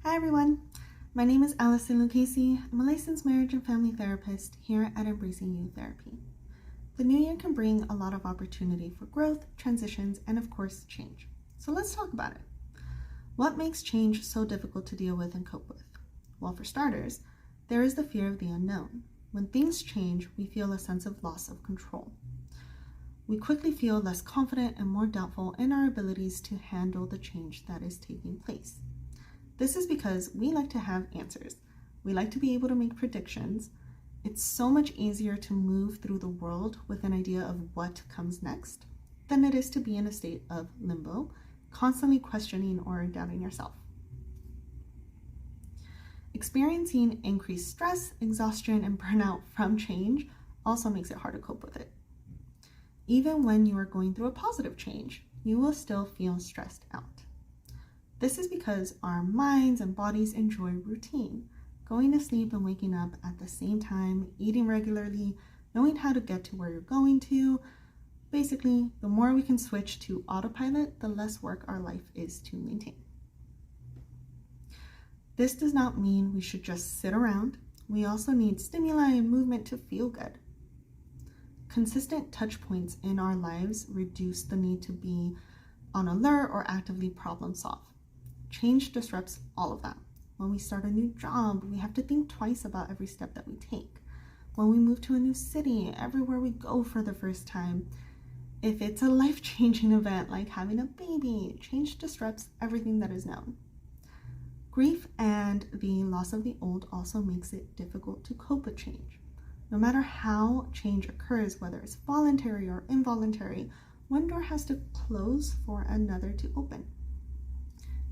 Hi everyone, my name is Allison Lucchese. I'm a licensed marriage and family therapist here at Embracing You Therapy. The new year can bring a lot of opportunity for growth, transitions, and of course, change. So let's talk about it. What makes change so difficult to deal with and cope with? Well, for starters, there is the fear of the unknown. When things change, we feel a sense of loss of control. We quickly feel less confident and more doubtful in our abilities to handle the change that is taking place. This is because we like to have answers. We like to be able to make predictions. It's so much easier to move through the world with an idea of what comes next than it is to be in a state of limbo, constantly questioning or doubting yourself. Experiencing increased stress, exhaustion, and burnout from change also makes it hard to cope with it. Even when you are going through a positive change, you will still feel stressed out. This is because our minds and bodies enjoy routine, going to sleep and waking up at the same time, eating regularly, knowing how to get to where you're going to. Basically, the more we can switch to autopilot, the less work our life is to maintain. This does not mean we should just sit around. We also need stimuli and movement to feel good. Consistent touch points in our lives reduce the need to be on alert or actively problem solve. Change disrupts all of that. When we start a new job, we have to think twice about every step that we take. When we move to a new city, everywhere we go for the first time, if it's a life-changing event like having a baby, change disrupts everything that is known. Grief and the loss of the old also makes it difficult to cope with change. No matter how change occurs, whether it's voluntary or involuntary, one door has to close for another to open.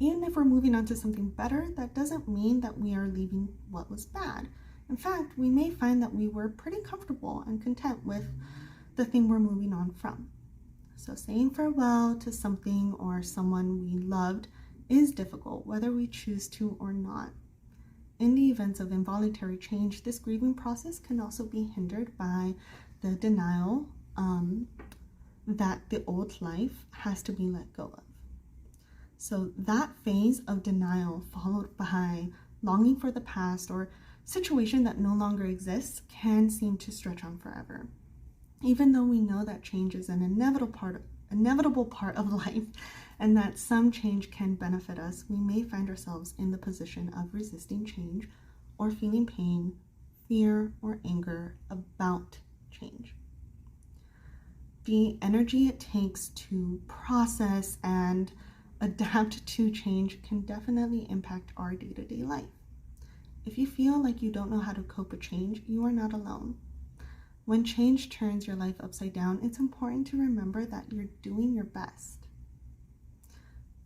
Even if we're moving on to something better, that doesn't mean that we are leaving what was bad. In fact, we may find that we were pretty comfortable and content with the thing we're moving on from. So saying farewell to something or someone we loved is difficult, whether we choose to or not. In the events of involuntary change, this grieving process can also be hindered by the denial that the old life has to be let go of. So that phase of denial followed by longing for the past or situation that no longer exists can seem to stretch on forever. Even though we know that change is an inevitable part of life and that some change can benefit us, we may find ourselves in the position of resisting change or feeling pain, fear, or anger about change. The energy it takes to process and adapt to change can definitely impact our day-to-day life. If you feel like you don't know how to cope with change, you are not alone. When change turns your life upside down, it's important to remember that you're doing your best.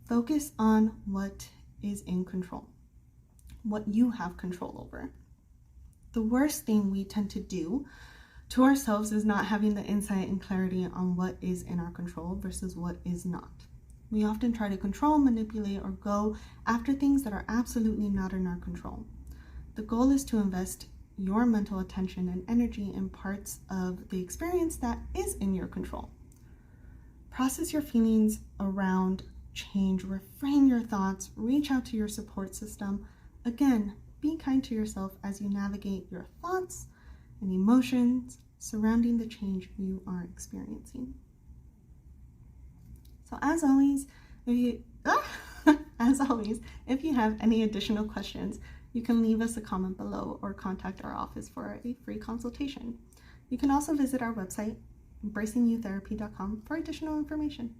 Focus on what is in control, what you have control over. The worst thing we tend to do to ourselves is not having the insight and clarity on what is in our control versus what is not. We often try to control, manipulate, or go after things that are absolutely not in our control. The goal is to invest your mental attention and energy in parts of the experience that is in your control. Process your feelings around change, reframe your thoughts, reach out to your support system. Again, be kind to yourself as you navigate your thoughts and emotions surrounding the change you are experiencing. So as always, if you have any additional questions, you can leave us a comment below or contact our office for a free consultation. You can also visit our website, embracingyouTherapy.com, for additional information.